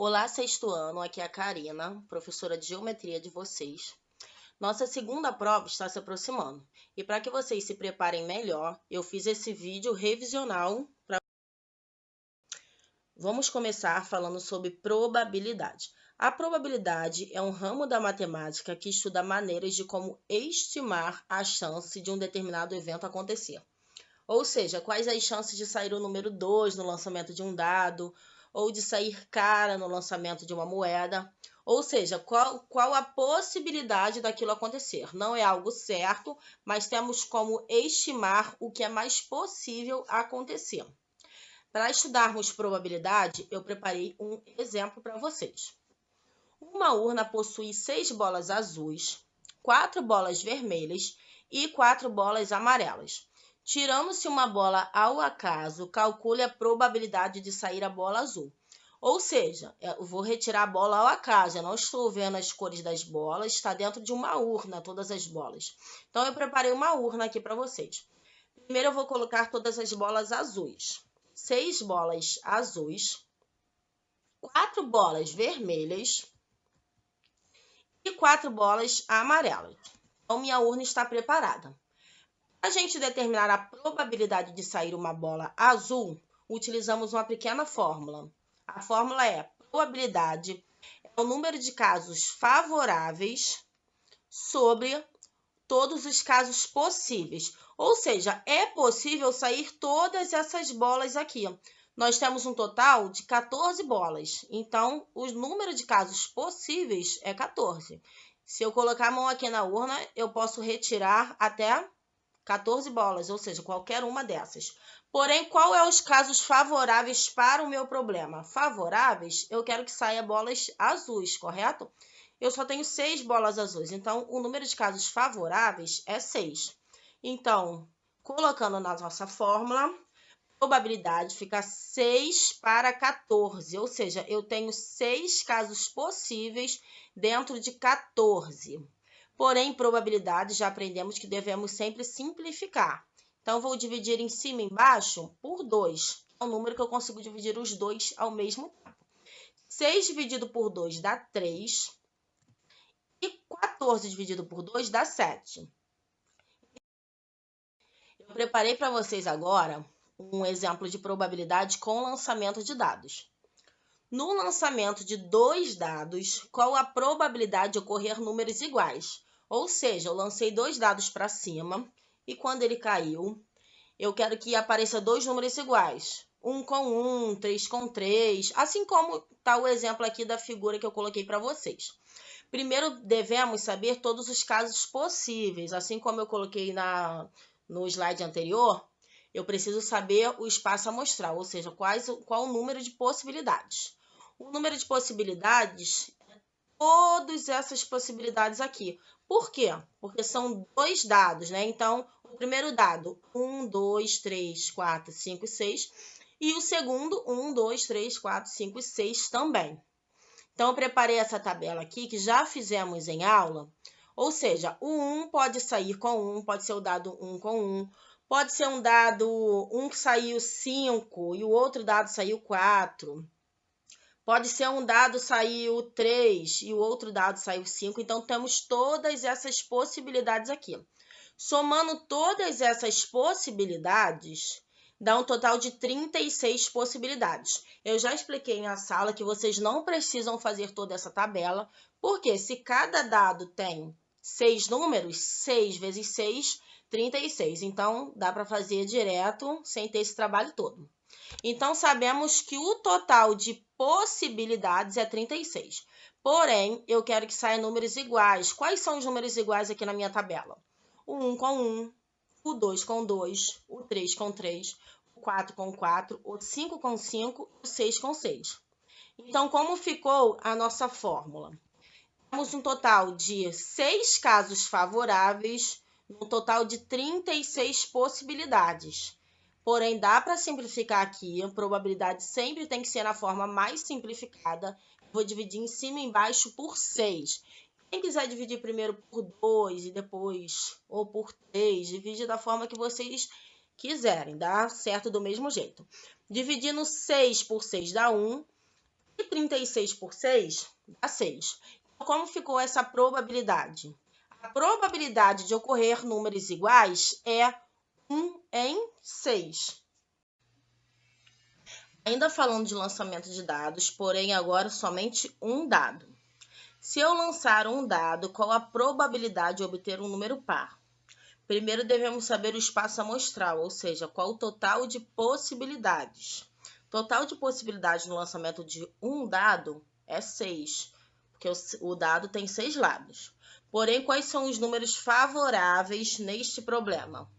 Olá, sexto ano, aqui é a Karina, professora de geometria de vocês. Nossa segunda prova está se aproximando e para que vocês se preparem melhor, eu fiz esse vídeo revisional. Vamos começar falando sobre probabilidade. A probabilidade é um ramo da matemática que estuda maneiras de como estimar a chance de um determinado evento acontecer. Ou seja, quais as chances de sair o número 2 no lançamento de um dado, ou de sair cara no lançamento de uma moeda. Ou seja, qual a possibilidade daquilo acontecer. Não é algo certo, mas temos como estimar o que é mais possível acontecer. Para estudarmos probabilidade, eu preparei um exemplo para vocês. Uma urna possui 6 bolas azuis, 4 bolas vermelhas e 4 bolas amarelas. Tirando-se uma bola ao acaso, calcule a probabilidade de sair a bola azul. Ou seja, eu vou retirar a bola ao acaso, eu não estou vendo as cores das bolas, está dentro de uma urna todas as bolas. Então, eu preparei uma urna aqui para vocês. Primeiro, eu vou colocar todas as bolas azuis. 6 bolas azuis, 4 bolas vermelhas e 4 bolas amarelas. Então, minha urna está preparada. Para a gente determinar a probabilidade de sair uma bola azul, utilizamos uma pequena fórmula. A fórmula é: probabilidade é o número de casos favoráveis sobre todos os casos possíveis. Ou seja, é possível sair todas essas bolas aqui. Nós temos um total de 14 bolas. Então, o número de casos possíveis é 14. Se eu colocar a mão aqui na urna, eu posso retirar até 14 bolas, ou seja, qualquer uma dessas. Porém, qual é os casos favoráveis para o meu problema? Favoráveis, eu quero que saia bolas azuis, correto? Eu só tenho 6 bolas azuis, então o número de casos favoráveis é 6. Então, colocando na nossa fórmula, probabilidade fica 6 para 14, ou seja, eu tenho 6 casos possíveis dentro de 14. Porém, probabilidade, já aprendemos que devemos sempre simplificar. Então, vou dividir em cima e embaixo por 2. É um número que eu consigo dividir os dois ao mesmo tempo. 6 dividido por 2 dá 3. E 14 dividido por 2 dá 7. Eu preparei para vocês agora um exemplo de probabilidade com lançamento de dados. No lançamento de 2 dados, qual a probabilidade de ocorrer números iguais? Ou seja, eu lancei 2 dados para cima e quando ele caiu, eu quero que apareça 2 números iguais. 1 com 1, 3 com 3, assim como está o exemplo aqui da figura que eu coloquei para vocês. Primeiro, devemos saber todos os casos possíveis, assim como eu coloquei no slide anterior, eu preciso saber o espaço amostral, ou seja, qual o número de possibilidades. O número de possibilidades é todas essas possibilidades aqui. Por quê? Porque são 2 dados, né? Então, o primeiro dado, 1, 2, 3, 4, 5 e 6. E o segundo, 1, 2, 3, 4, 5 e 6 também. Então, eu preparei essa tabela aqui, que já fizemos em aula. Ou seja, o 1 pode sair com 1, pode ser o dado 1 com 1. Pode ser um dado 1 que saiu 5 e o outro dado saiu 4. Pode ser um dado saiu 3 e o outro dado saiu 5. Então, temos todas essas possibilidades aqui. Somando todas essas possibilidades, dá um total de 36 possibilidades. Eu já expliquei na sala que vocês não precisam fazer toda essa tabela, porque se cada dado tem 6 números, 6 vezes 6, 36. Então, dá para fazer direto, sem ter esse trabalho todo. Então, sabemos que o total de possibilidades é 36. Porém, eu quero que saiam números iguais. Quais são os números iguais aqui na minha tabela? O 1 com 1, o 2 com 2, o 3 com 3, o 4 com 4, o 5 com 5 e o 6 com 6. Então, como ficou a nossa fórmula? Temos um total de 6 casos favoráveis, no total de 36 possibilidades. Porém, dá para simplificar aqui, a probabilidade sempre tem que ser na forma mais simplificada. Vou dividir em cima e embaixo por 6. Quem quiser dividir primeiro por 2 e depois, ou por 3, divide da forma que vocês quiserem, dá certo do mesmo jeito. Dividindo 6 por 6 dá 1. E 36 por 6 dá 6. Então, como ficou essa probabilidade? A probabilidade de ocorrer números iguais é 1 em 6. Ainda falando de lançamento de dados, porém agora somente um dado. Se eu lançar um dado, qual a probabilidade de obter um número par? Primeiro devemos saber o espaço amostral, ou seja, qual o total de possibilidades. Total de possibilidades no lançamento de um dado é 6, porque o dado tem 6 lados. Porém, quais são os números favoráveis neste problema?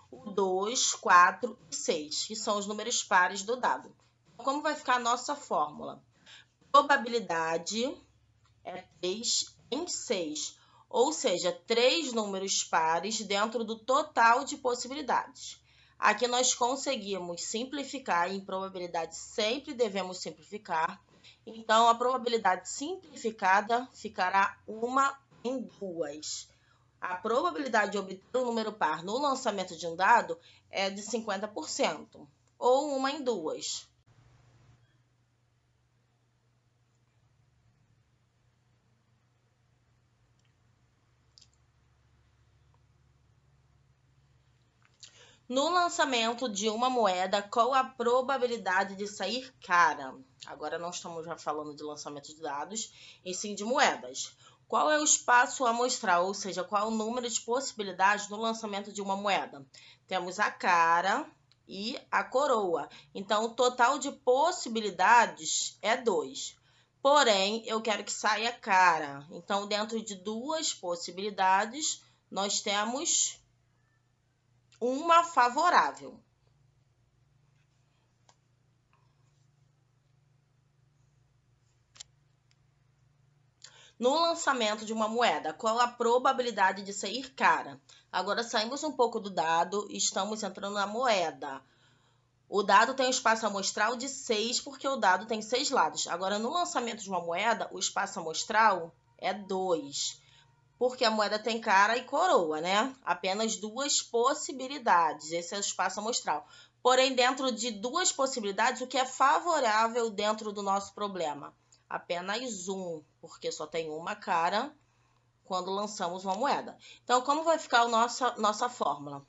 O 2, 4 e 6, que são os números pares do dado. Como vai ficar a nossa fórmula? Probabilidade é 3 em 6, ou seja, 3 números pares dentro do total de possibilidades. Aqui nós conseguimos simplificar, e em probabilidade sempre devemos simplificar. Então, a probabilidade simplificada ficará 1 em 2. A probabilidade de obter um número par no lançamento de um dado é de 50%, ou 1 em 2. No lançamento de uma moeda, qual a probabilidade de sair cara? Agora não estamos já falando de lançamento de dados, e sim de moedas. Qual é o espaço amostral, ou seja, qual é o número de possibilidades no lançamento de uma moeda? Temos a cara e a coroa. Então, o total de possibilidades é 2. Porém, eu quero que saia cara. Então, dentro de 2 possibilidades, nós temos uma favorável. No lançamento de uma moeda, qual a probabilidade de sair cara? Agora saímos um pouco do dado e estamos entrando na moeda. O dado tem um espaço amostral de 6, porque o dado tem 6 lados. Agora, no lançamento de uma moeda, o espaço amostral é 2, porque a moeda tem cara e coroa, né? Apenas 2 possibilidades, esse é o espaço amostral. Porém, dentro de 2 possibilidades, o que é favorável dentro do nosso problema? Apenas 1, porque só tem uma cara quando lançamos uma moeda. Então, como vai ficar a nossa fórmula?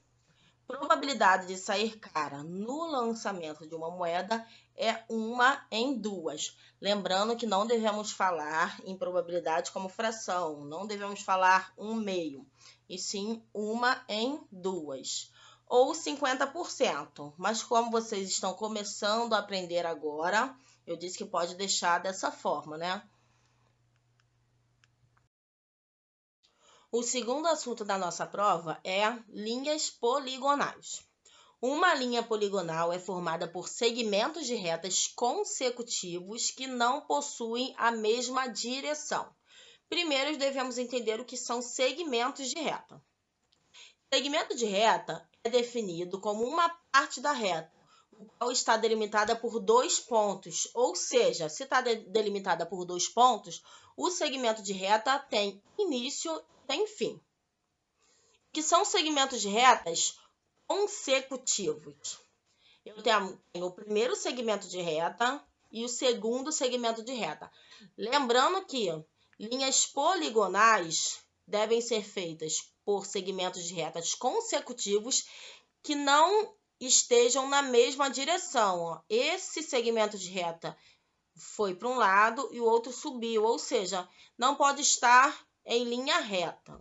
Probabilidade de sair cara no lançamento de uma moeda é 1 em 2. Lembrando que não devemos falar em probabilidade como fração, não devemos falar 1/2, e sim 1 em 2. Ou 50%, mas como vocês estão começando a aprender agora, eu disse que pode deixar dessa forma, né? O segundo assunto da nossa prova é linhas poligonais. Uma linha poligonal é formada por segmentos de retas consecutivos que não possuem a mesma direção. Primeiro, devemos entender o que são segmentos de reta. Segmento de reta é definido como uma parte da reta, o qual está delimitada por 2 pontos, ou seja, se está delimitada por 2 pontos, o segmento de reta tem início e tem fim. Que são segmentos de retas consecutivos. Eu tenho o primeiro segmento de reta e o segundo segmento de reta. Lembrando que linhas poligonais devem ser feitas por segmentos de retas consecutivos que não estejam na mesma direção. Esse segmento de reta foi para um lado e o outro subiu, ou seja, não pode estar em linha reta.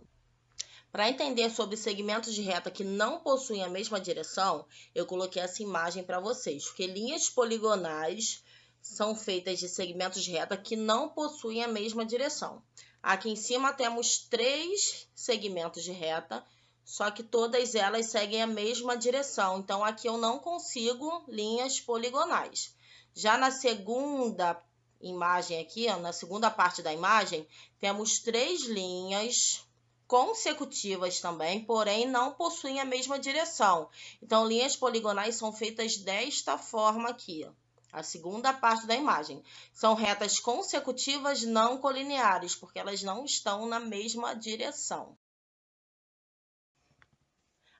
Para entender sobre segmentos de reta que não possuem a mesma direção, eu coloquei essa imagem para vocês, porque linhas poligonais são feitas de segmentos de reta que não possuem a mesma direção. Aqui em cima temos 3 segmentos de reta, só que todas elas seguem a mesma direção. Então, aqui eu não consigo linhas poligonais. Já na segunda imagem aqui, na segunda parte da imagem, temos 3 linhas consecutivas também, porém não possuem a mesma direção. Então, linhas poligonais são feitas desta forma aqui, a segunda parte da imagem. São retas consecutivas não colineares, porque elas não estão na mesma direção.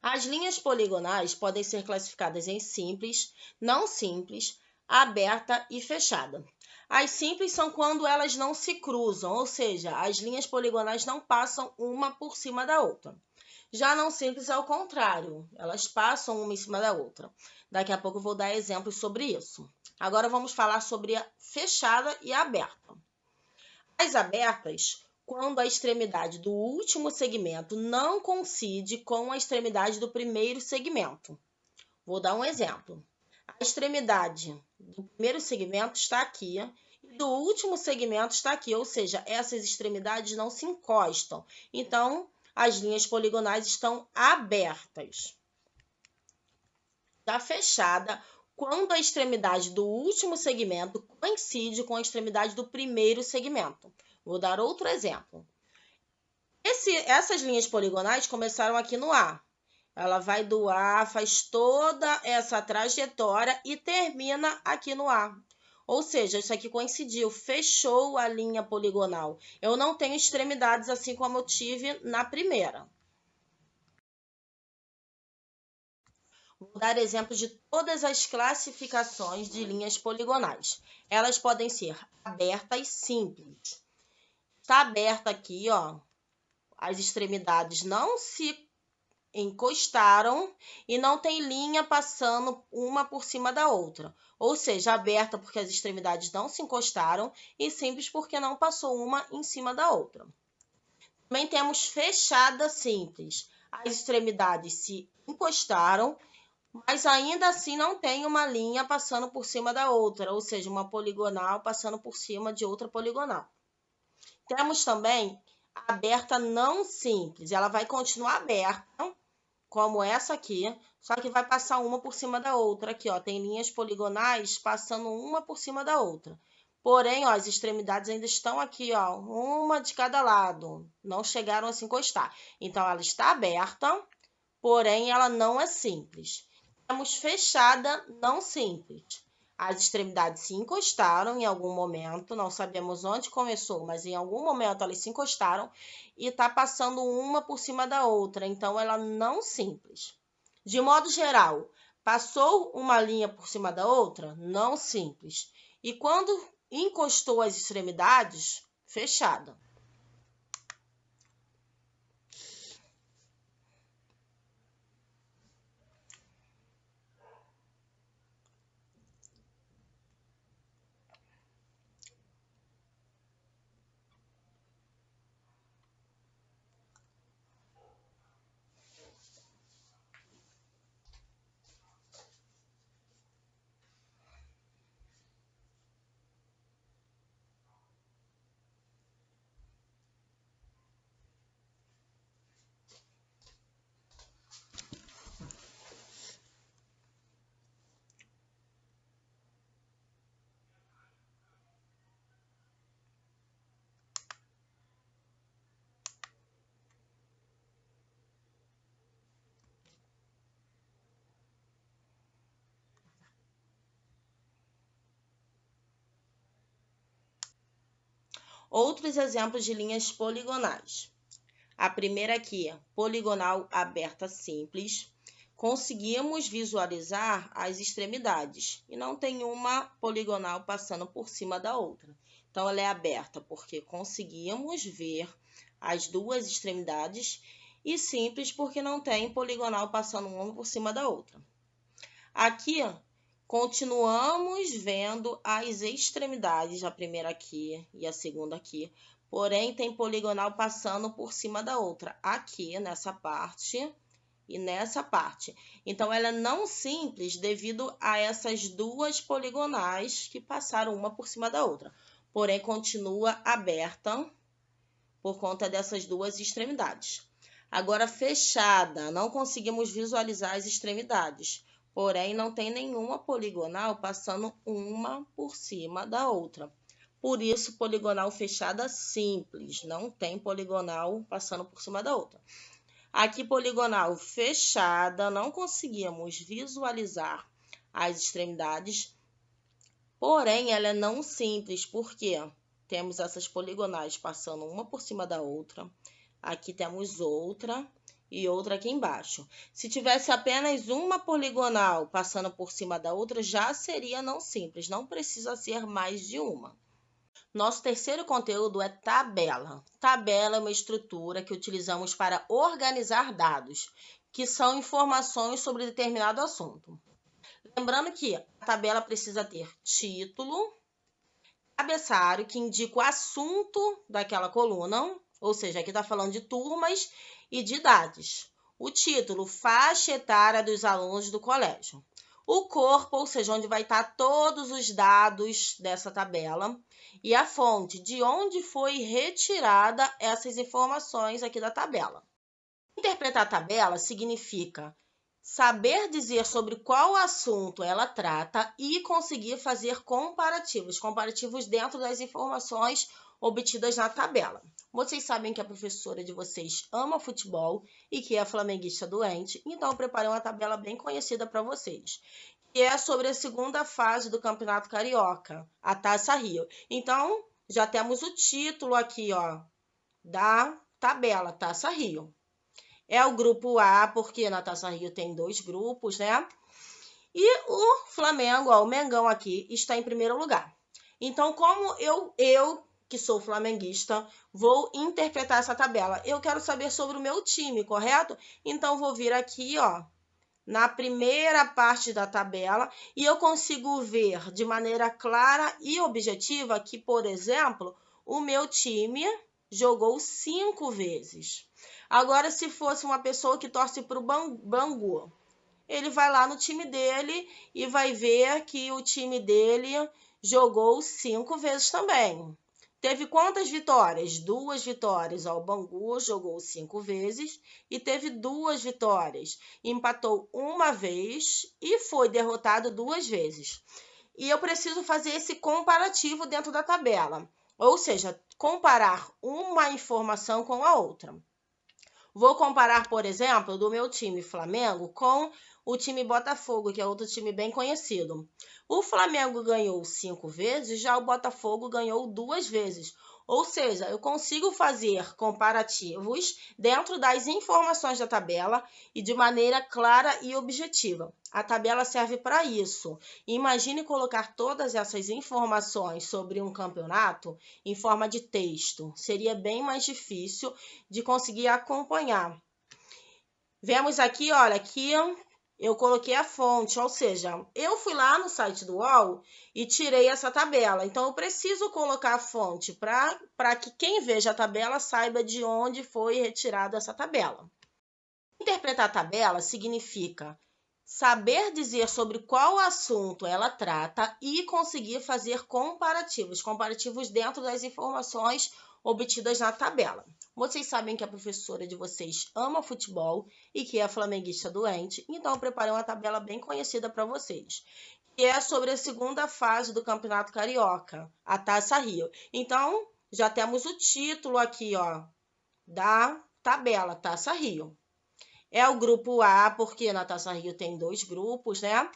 As linhas poligonais podem ser classificadas em simples, não simples, aberta e fechada. As simples são quando elas não se cruzam, ou seja, as linhas poligonais não passam uma por cima da outra. Já não simples é o contrário, elas passam uma em cima da outra. Daqui a pouco eu vou dar exemplos sobre isso. Agora vamos falar sobre a fechada e a aberta. As abertas, quando a extremidade do último segmento não coincide com a extremidade do primeiro segmento. Vou dar um exemplo. A extremidade do primeiro segmento está aqui e do último segmento está aqui, ou seja, essas extremidades não se encostam. Então, as linhas poligonais estão abertas. Está fechada quando a extremidade do último segmento coincide com a extremidade do primeiro segmento. Vou dar outro exemplo. Essas linhas poligonais começaram aqui no A. Ela vai do A, faz toda essa trajetória e termina aqui no A. Ou seja, isso aqui coincidiu, fechou a linha poligonal. Eu não tenho extremidades assim como eu tive na primeira. Vou dar exemplos de todas as classificações de linhas poligonais. Elas podem ser abertas simples. Está aberta aqui, ó. As extremidades não se encostaram e não tem linha passando uma por cima da outra. Ou seja, aberta porque as extremidades não se encostaram e simples porque não passou uma em cima da outra. Também temos fechada simples. As extremidades se encostaram, mas ainda assim não tem uma linha passando por cima da outra, ou seja, uma poligonal passando por cima de outra poligonal. Temos também a aberta não simples. Ela vai continuar aberta, como essa aqui, só que vai passar uma por cima da outra. Aqui, ó, tem linhas poligonais passando uma por cima da outra. Porém, ó, as extremidades ainda estão aqui, ó, uma de cada lado. Não chegaram a se encostar. Então, ela está aberta, porém, ela não é simples. Temos fechada não simples. As extremidades se encostaram em algum momento, não sabemos onde começou, mas em algum momento elas se encostaram e está passando uma por cima da outra, então ela não simples. De modo geral, passou uma linha por cima da outra, não simples. E quando encostou as extremidades, fechada. Outros exemplos de linhas poligonais. A primeira aqui, poligonal aberta simples. Conseguimos visualizar as extremidades e não tem uma poligonal passando por cima da outra. Então, ela é aberta porque conseguimos ver as duas extremidades e simples porque não tem poligonal passando uma por cima da outra. Aqui, continuamos vendo as extremidades, a primeira aqui e a segunda aqui, porém tem poligonal passando por cima da outra, aqui nessa parte e nessa parte. Então, ela é não simples devido a essas duas poligonais que passaram uma por cima da outra, porém continua aberta por conta dessas duas extremidades. Agora, fechada, não conseguimos visualizar as extremidades, porém não tem nenhuma poligonal passando uma por cima da outra. Por isso, poligonal fechada simples, não tem poligonal passando por cima da outra. Aqui, poligonal fechada, não conseguimos visualizar as extremidades, porém ela é não simples, porque temos essas poligonais passando uma por cima da outra. Aqui temos outra e outra aqui embaixo. Se tivesse apenas uma poligonal passando por cima da outra, já seria não simples, não precisa ser mais de uma. Nosso terceiro conteúdo é tabela. Tabela é uma estrutura que utilizamos para organizar dados, que são informações sobre determinado assunto. Lembrando que a tabela precisa ter título, cabeçalho, que indica o assunto daquela coluna, ou seja, aqui está falando de turmas e de idades. O título, faixa etária dos alunos do colégio. O corpo, ou seja, onde vai estar todos os dados dessa tabela. E a fonte, de onde foi retirada essas informações aqui da tabela. Interpretar a tabela significa saber dizer sobre qual assunto ela trata e conseguir fazer comparativos dentro das informações obtidas na tabela. Vocês sabem que a professora de vocês ama futebol e que é flamenguista doente, então eu preparei uma tabela bem conhecida para vocês, que é sobre a segunda fase do Campeonato Carioca, a Taça Rio. Então, já temos o título aqui, ó, da tabela, Taça Rio. É o grupo A, porque na Taça Rio tem 2 grupos, né? E o Flamengo, ó, o Mengão aqui, está em primeiro lugar. Então, como eu que sou flamenguista, vou interpretar essa tabela. Eu quero saber sobre o meu time, correto? Então, vou vir aqui, ó, na primeira parte da tabela e eu consigo ver de maneira clara e objetiva que, por exemplo, o meu time jogou 5 vezes. Agora, se fosse uma pessoa que torce para o Bangu, ele vai lá no time dele e vai ver que o time dele jogou 5 vezes também. Teve quantas vitórias? 2 vitórias. O Bangu jogou 5 vezes e teve 2 vitórias. Empatou uma vez e foi derrotado 2 vezes. E eu preciso fazer esse comparativo dentro da tabela. Ou seja, comparar uma informação com a outra. Vou comparar, por exemplo, do meu time Flamengo com o time Botafogo, que é outro time bem conhecido. O Flamengo ganhou 5 vezes, já o Botafogo ganhou 2 vezes. Ou seja, eu consigo fazer comparativos dentro das informações da tabela e de maneira clara e objetiva. A tabela serve para isso. Imagine colocar todas essas informações sobre um campeonato em forma de texto. Seria bem mais difícil de conseguir acompanhar. Vemos aqui, olha, aqui eu coloquei a fonte, ou seja, eu fui lá no site do UOL e tirei essa tabela. Então, eu preciso colocar a fonte para que quem veja a tabela saiba de onde foi retirada essa tabela. Interpretar a tabela significa saber dizer sobre qual assunto ela trata e conseguir fazer comparativos dentro das informações obtidas na tabela. Vocês sabem que a professora de vocês ama futebol e que é flamenguista doente, então eu preparei uma tabela bem conhecida para vocês, que é sobre a segunda fase do Campeonato Carioca, a Taça Rio. Então, já temos o título aqui, ó, da tabela, Taça Rio. É o grupo A, porque na Taça Rio tem 2 grupos, né?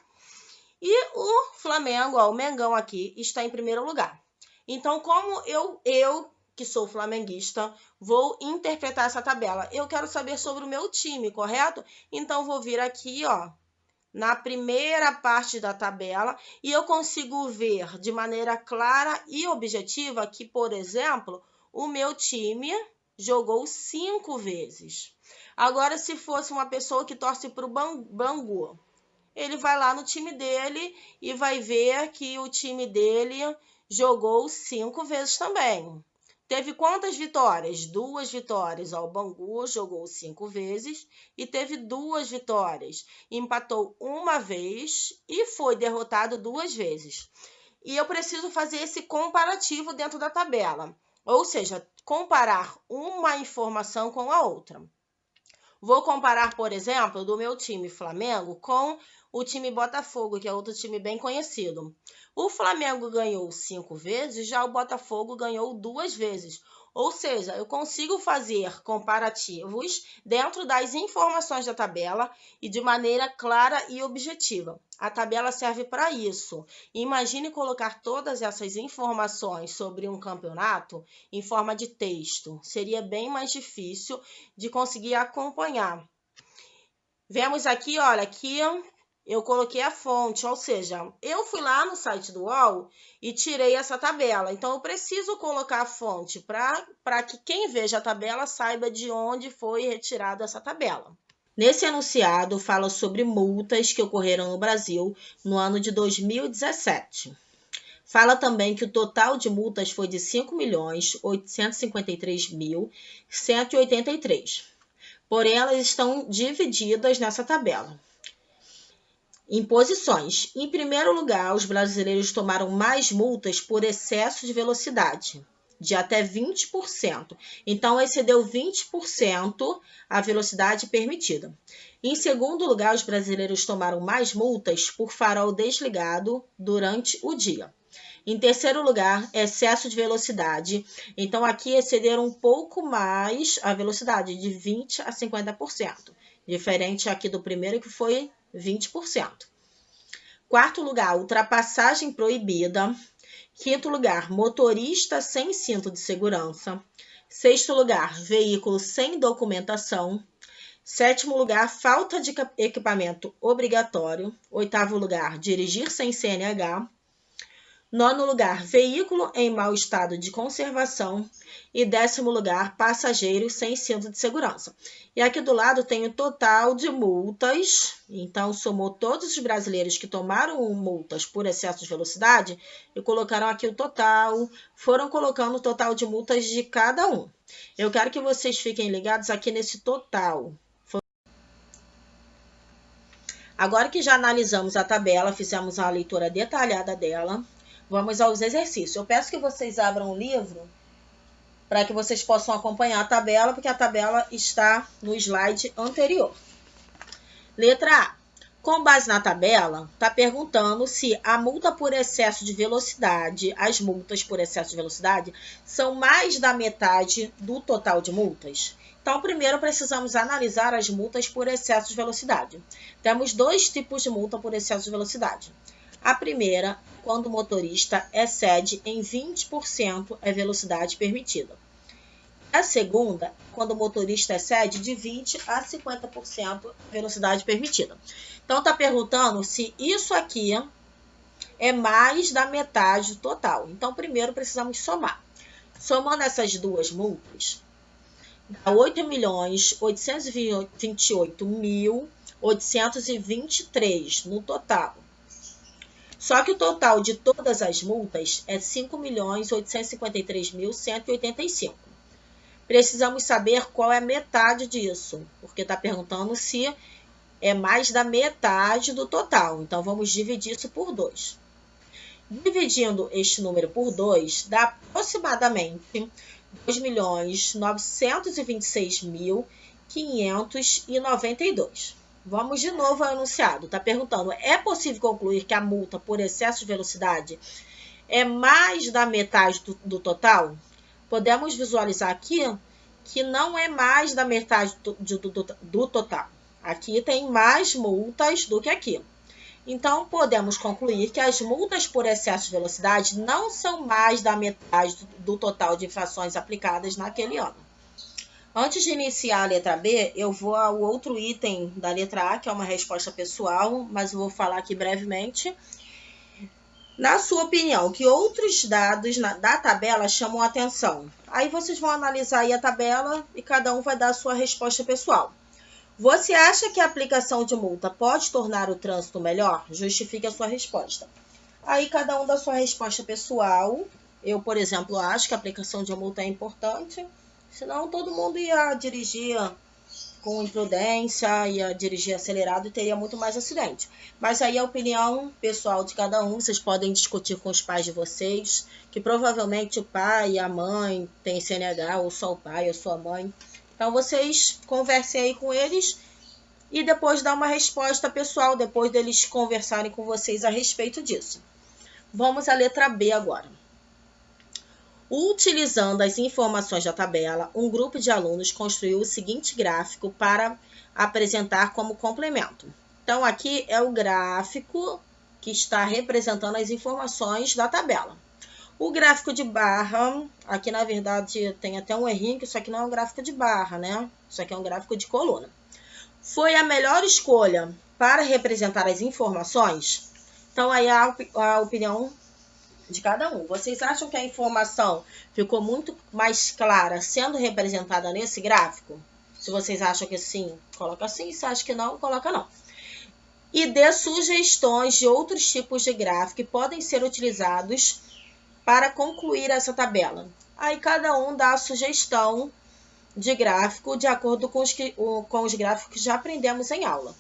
E o Flamengo, ó, o Mengão aqui, está em primeiro lugar. Então, como eu que sou flamenguista, vou interpretar essa tabela. Eu quero saber sobre o meu time, correto? Então, vou vir aqui, ó, na primeira parte da tabela e eu consigo ver de maneira clara e objetiva que, por exemplo, o meu time jogou 5 vezes. Agora, se fosse uma pessoa que torce para o Bangu, ele vai lá no time dele e vai ver que o time dele jogou 5 vezes também. Teve quantas vitórias? 2 vitórias. O Bangu jogou 5 vezes e teve 2 vitórias. Empatou uma vez e foi derrotado 2 vezes. E eu preciso fazer esse comparativo dentro da tabela. Ou seja, comparar uma informação com a outra. Vou comparar, por exemplo, do meu time Flamengo com o time Botafogo, que é outro time bem conhecido. O Flamengo ganhou 5 vezes, já o Botafogo ganhou 2 vezes. Ou seja, eu consigo fazer comparativos dentro das informações da tabela e de maneira clara e objetiva. A tabela serve para isso. Imagine colocar todas essas informações sobre um campeonato em forma de texto. Seria bem mais difícil de conseguir acompanhar. Vemos aqui, olha, aqui eu coloquei a fonte, ou seja, eu fui lá no site do UOL e tirei essa tabela. Então, eu preciso colocar a fonte para que quem veja a tabela saiba de onde foi retirada essa tabela. Nesse enunciado, fala sobre multas que ocorreram no Brasil no ano de 2017. Fala também que o total de multas foi de 5.853.183. Porém, elas estão divididas nessa tabela. Em posições. Em primeiro lugar, os brasileiros tomaram mais multas por excesso de velocidade, de até 20%. Então, excedeu 20% a velocidade permitida. Em segundo lugar, os brasileiros tomaram mais multas por farol desligado durante o dia. Em terceiro lugar, excesso de velocidade. Então, aqui excederam um pouco mais a velocidade, de 20% a 50%. Diferente aqui do primeiro, que foi 20%. Quarto lugar, ultrapassagem proibida. Quinto lugar, motorista sem cinto de segurança. Sexto lugar, veículo sem documentação. Sétimo lugar, falta de equipamento obrigatório. Oitavo lugar, dirigir sem CNH. Nono lugar, veículo em mau estado de conservação. E 10º lugar, passageiro sem cinto de segurança. E aqui do lado tem o total de multas. Então, somou todos os brasileiros que tomaram multas por excesso de velocidade e colocaram aqui o total. Foram colocando o total de multas de cada um. Eu quero que vocês fiquem ligados aqui nesse total. Agora que já analisamos a tabela, fizemos uma leitura detalhada dela, vamos aos exercícios. Eu peço que vocês abram o livro para que vocês possam acompanhar a tabela, porque a tabela está no slide anterior. Letra A. Com base na tabela, está perguntando se a multa por excesso de velocidade, as multas por excesso de velocidade, são mais da metade do total de multas. Então, primeiro precisamos analisar as multas por excesso de velocidade. Temos dois tipos de multa por excesso de velocidade. A primeira, quando o motorista excede em 20% a velocidade permitida. A segunda, quando o motorista excede de 20% a 50% a velocidade permitida. Então, está perguntando se isso aqui é mais da metade do total. Então, primeiro precisamos somar. Somando essas duas multas, dá 8.828.823 no total. Só que o total de todas as multas é 5.853.185. Precisamos saber qual é a metade disso, porque está perguntando se é mais da metade do total. Então, vamos dividir isso por 2. Dividindo este número por 2, dá aproximadamente 2.926.592. Vamos de novo ao enunciado. Está perguntando, é possível concluir que a multa por excesso de velocidade é mais da metade do total? Podemos visualizar aqui que não é mais da metade do total. Aqui tem mais multas do que aqui. Então, podemos concluir que as multas por excesso de velocidade não são mais da metade do total de infrações aplicadas naquele ano. Antes de iniciar a letra B, eu vou ao outro item da letra A, que é uma resposta pessoal, mas eu vou falar aqui brevemente. Na sua opinião, que outros dados da tabela chamam a atenção? Aí vocês vão analisar aí a tabela e cada um vai dar a sua resposta pessoal. Você acha que a aplicação de multa pode tornar o trânsito melhor? Justifique a sua resposta. Aí cada um dá a sua resposta pessoal. Eu, por exemplo, acho que a aplicação de multa é importante, senão todo mundo ia dirigir com imprudência, ia dirigir acelerado e teria muito mais acidente. Mas aí a opinião pessoal de cada um, vocês podem discutir com os pais de vocês, que provavelmente o pai e a mãe têm CNH, ou só o pai ou só a mãe. Então, vocês conversem aí com eles e depois dá uma resposta pessoal, depois deles conversarem com vocês a respeito disso. Vamos à letra B agora. Utilizando as informações da tabela, um grupo de alunos construiu o seguinte gráfico para apresentar como complemento. Então, aqui é o gráfico que está representando as informações da tabela. O gráfico de barra, aqui na verdade tem até um errinho, que isso aqui não é um gráfico de barra, né? Isso aqui é um gráfico de coluna. foi a melhor escolha para representar as informações? Então, aí a opinião de cada um. Vocês acham que a informação ficou muito mais clara sendo representada nesse gráfico? Se vocês acham que sim, coloca sim. Se acha que não, coloca não. E dê sugestões de outros tipos de gráfico que podem ser utilizados para concluir essa tabela. Aí cada um dá a sugestão de gráfico de acordo com os gráficos que já aprendemos em aula.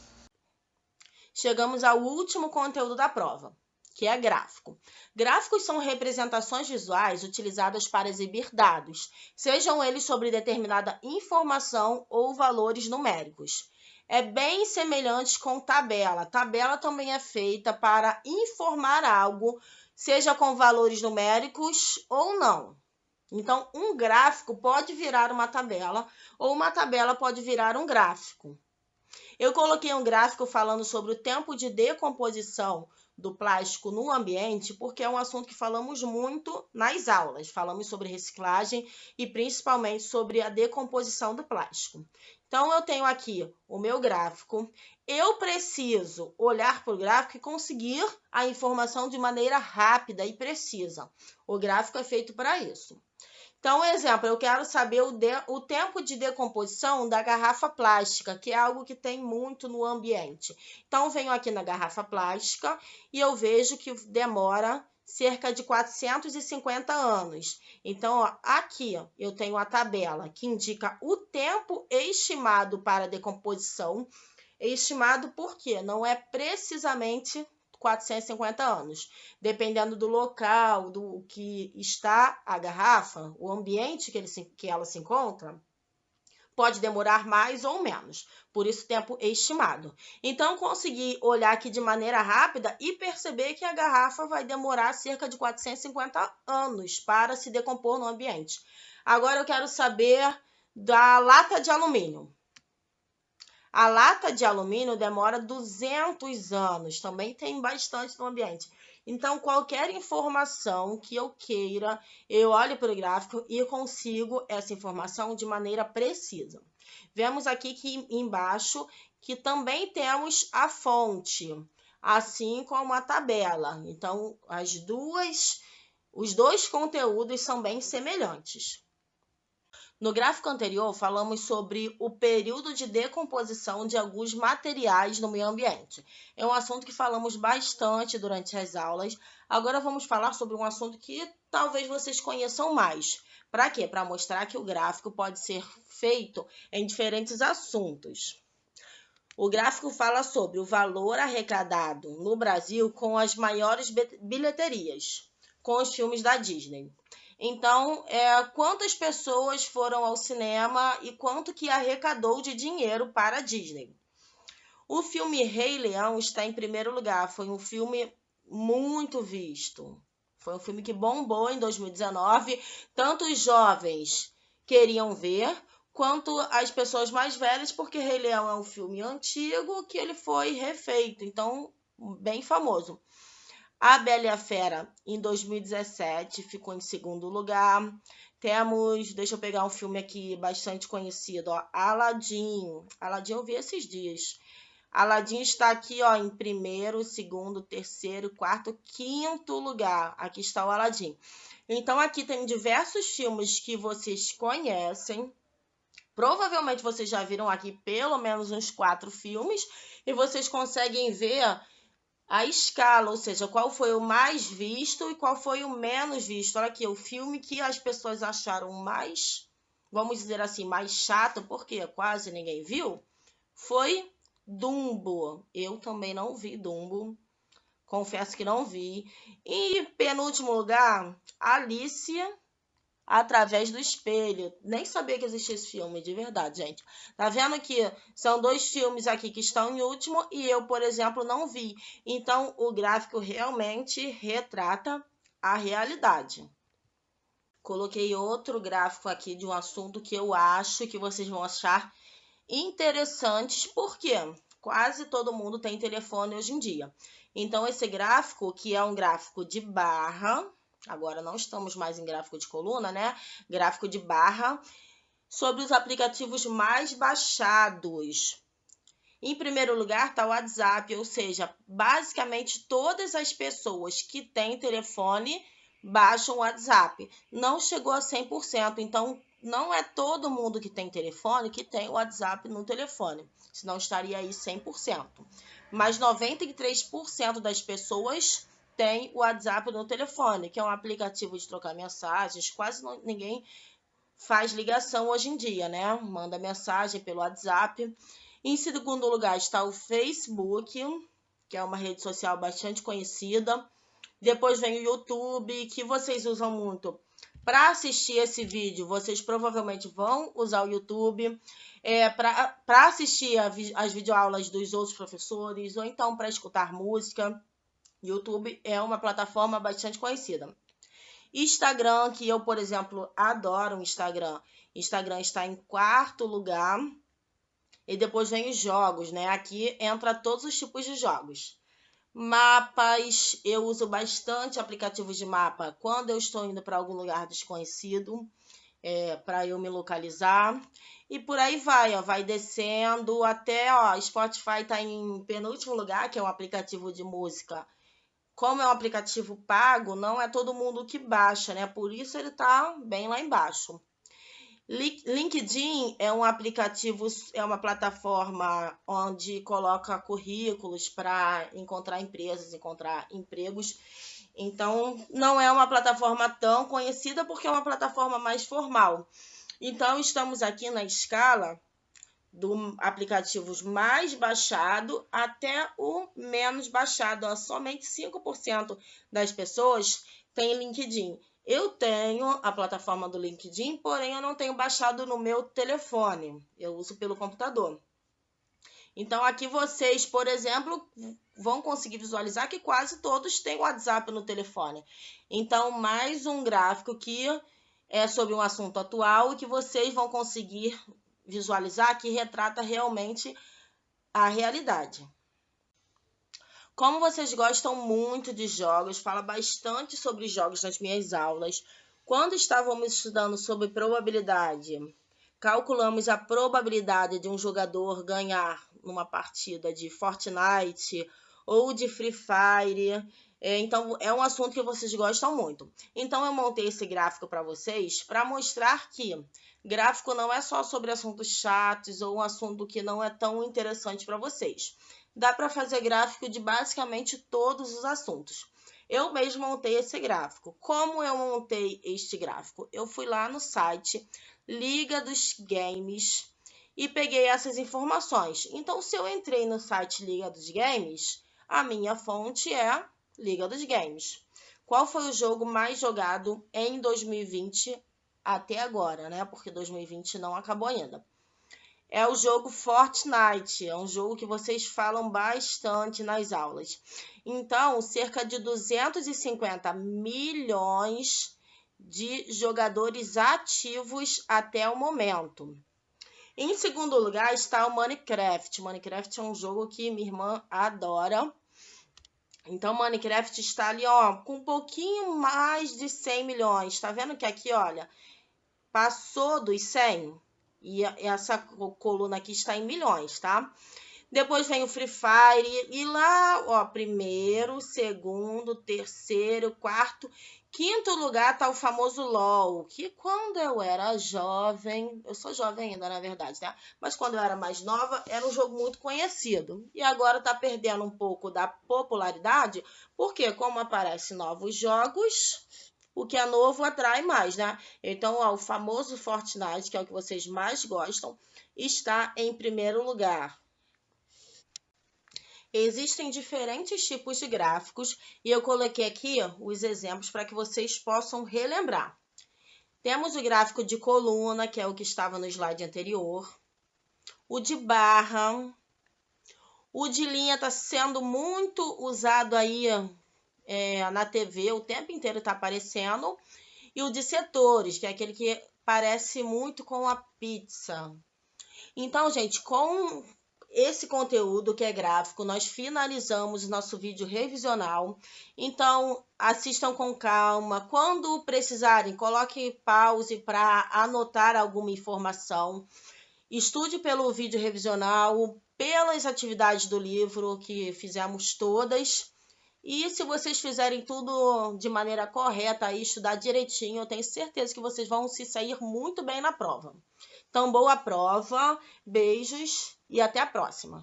Chegamos ao último conteúdo da prova, que é gráfico. Gráficos são representações visuais utilizadas para exibir dados, sejam eles sobre determinada informação ou valores numéricos. É bem semelhante com tabela. Tabela também é feita para informar algo, seja com valores numéricos ou não. Então, um gráfico pode virar uma tabela ou uma tabela pode virar um gráfico. Eu coloquei um gráfico falando sobre o tempo de decomposição do plástico no ambiente, porque é um assunto que falamos muito nas aulas. Falamos sobre reciclagem e principalmente sobre a decomposição do plástico. Então, eu tenho aqui o meu gráfico. Eu preciso olhar para o gráfico e conseguir a informação de maneira rápida e precisa. O gráfico é feito para isso. Então, exemplo, eu quero saber o tempo de decomposição da garrafa plástica, que é algo que tem muito no ambiente. Então, venho aqui na garrafa plástica e eu vejo que demora cerca de 450 anos. Então, ó, aqui eu tenho a tabela que indica o tempo estimado para a decomposição. Estimado porque não é precisamente 450 anos. Dependendo do local, do que está a garrafa, o ambiente que ela se encontra, pode demorar mais ou menos. Por isso, tempo estimado. Então, consegui olhar aqui de maneira rápida e perceber que a garrafa vai demorar cerca de 450 anos para se decompor no ambiente. Agora, eu quero saber da lata de alumínio. A lata de alumínio demora 200 anos, também tem bastante no ambiente. Então, qualquer informação que eu queira, eu olho para o gráfico e consigo essa informação de maneira precisa. Vemos aqui que embaixo que também temos a fonte, assim como a tabela. Então, os dois conteúdos são bem semelhantes. No gráfico anterior, falamos sobre o período de decomposição de alguns materiais no meio ambiente. É um assunto que falamos bastante durante as aulas. Agora vamos falar sobre um assunto que talvez vocês conheçam mais. Para quê? Para mostrar que o gráfico pode ser feito em diferentes assuntos. O gráfico fala sobre o valor arrecadado no Brasil com as maiores bilheterias, com os filmes da Disney. Então, quantas pessoas foram ao cinema e quanto que arrecadou de dinheiro para a Disney. O filme Rei Leão está em primeiro lugar. Foi um filme muito visto. Foi um filme que bombou em 2019. Tanto os jovens queriam ver, quanto as pessoas mais velhas, porque Rei Leão é um filme antigo que ele foi refeito. Então, bem famoso. A Bela e a Fera, em 2017, ficou em segundo lugar. Temos, deixa eu pegar um filme aqui bastante conhecido, ó, Aladdin. Aladdin eu vi esses dias. Aladdin está aqui, ó, em primeiro, segundo, terceiro, quarto, quinto lugar. Aqui está o Aladdin. Então, aqui tem diversos filmes que vocês conhecem. Provavelmente vocês já viram aqui pelo menos uns 4 filmes. E vocês conseguem ver a escala, ou seja, qual foi o mais visto e qual foi o menos visto. Olha aqui, o filme que as pessoas acharam mais, vamos dizer assim, mais chato, porque quase ninguém viu, foi Dumbo. Eu também não vi Dumbo, confesso que não vi. E penúltimo lugar, Alicia Através do Espelho. Nem sabia que existia esse filme, de verdade, gente. Tá vendo que são 2 filmes aqui que estão em último e eu, por exemplo, não vi. Então, o gráfico realmente retrata a realidade. Coloquei outro gráfico aqui de um assunto que eu acho que vocês vão achar interessantes, porque quase todo mundo tem telefone hoje em dia. Então, esse gráfico, que é um gráfico de barra, agora não estamos mais em gráfico de coluna, né? Gráfico de barra, sobre os aplicativos mais baixados. Em primeiro lugar está o WhatsApp, ou seja, basicamente todas as pessoas que têm telefone baixam o WhatsApp. Não chegou a 100%, então não é todo mundo que tem telefone que tem o WhatsApp no telefone, senão estaria aí 100%. Mas 93% das pessoas tem o WhatsApp no telefone, que é um aplicativo de trocar mensagens. Quase ninguém faz ligação hoje em dia, né? Manda mensagem pelo WhatsApp. Em segundo lugar está o Facebook, que é uma rede social bastante conhecida. Depois vem o YouTube, que vocês usam muito para assistir esse vídeo. Vocês provavelmente vão usar o YouTube para assistir as videoaulas dos outros professores, ou então para escutar música. YouTube é uma plataforma bastante conhecida. Instagram, que eu, por exemplo, adoro o Instagram. Instagram está em quarto lugar. E depois vem os jogos, né? Aqui entra todos os tipos de jogos. Mapas, eu uso bastante aplicativos de mapa quando eu estou indo para algum lugar desconhecido, para eu me localizar. E por aí vai, ó, vai descendo até, ó, Spotify está em penúltimo lugar, que é um aplicativo de música. Como é um aplicativo pago, não é todo mundo que baixa, né? Por isso ele está bem lá embaixo. LinkedIn é um aplicativo, é uma plataforma onde coloca currículos para encontrar empresas, encontrar empregos. Então, não é uma plataforma tão conhecida porque é uma plataforma mais formal. Então, estamos aqui na escala do aplicativos mais baixado até o menos baixado. Ó, somente 5% das pessoas têm LinkedIn. Eu tenho a plataforma do LinkedIn, porém eu não tenho baixado no meu telefone. Eu uso pelo computador. Então, aqui vocês, por exemplo, vão conseguir visualizar que quase todos têm WhatsApp no telefone. Então, mais um gráfico que é sobre um assunto atual e que vocês vão conseguir visualizar, que retrata realmente a realidade. Como vocês gostam muito de jogos, falo bastante sobre jogos nas minhas aulas. Quando estávamos estudando sobre probabilidade, calculamos a probabilidade de um jogador ganhar numa partida de Fortnite ou de Free Fire. Então, é um assunto que vocês gostam muito. Então, eu montei esse gráfico para vocês para mostrar que gráfico não é só sobre assuntos chatos ou um assunto que não é tão interessante para vocês. Dá para fazer gráfico de basicamente todos os assuntos. Eu mesmo montei esse gráfico. Como eu montei este gráfico? Eu fui lá no site Liga dos Games e peguei essas informações. Então, se eu entrei no site Liga dos Games, a minha fonte é Liga dos Games. Qual foi o jogo mais jogado em 2020 até agora, né? Porque 2020 não acabou ainda. É o jogo Fortnite, é um jogo que vocês falam bastante nas aulas. Então, cerca de 250 milhões de jogadores ativos até o momento. Em segundo lugar está o Minecraft. Minecraft é um jogo que minha irmã adora. Então, Minecraft está ali, ó, com um pouquinho mais de 100 milhões. Tá vendo que aqui, olha, passou dos 100? E essa coluna aqui está em milhões, tá? Depois vem o Free Fire e lá, ó, primeiro, segundo, terceiro, quarto, quinto lugar tá o famoso LOL, que quando eu era jovem, eu sou jovem ainda, na verdade, né? Mas quando eu era mais nova, era um jogo muito conhecido. E agora tá perdendo um pouco da popularidade, porque como aparecem novos jogos, o que é novo atrai mais, né? Então, ó, o famoso Fortnite, que é o que vocês mais gostam, está em primeiro lugar. Existem diferentes tipos de gráficos e eu coloquei aqui os exemplos para que vocês possam relembrar. Temos o gráfico de coluna, que é o que estava no slide anterior. O de barra. O de linha está sendo muito usado aí na TV, o tempo inteiro está aparecendo. E o de setores, que é aquele que parece muito com a pizza. Então, gente, com esse conteúdo que é gráfico, nós finalizamos o nosso vídeo revisional. Então, assistam com calma. Quando precisarem, coloquem pause para anotar alguma informação. Estude pelo vídeo revisional, pelas atividades do livro que fizemos todas. E se vocês fizerem tudo de maneira correta e estudar direitinho, eu tenho certeza que vocês vão se sair muito bem na prova. Então, boa prova, beijos e até a próxima!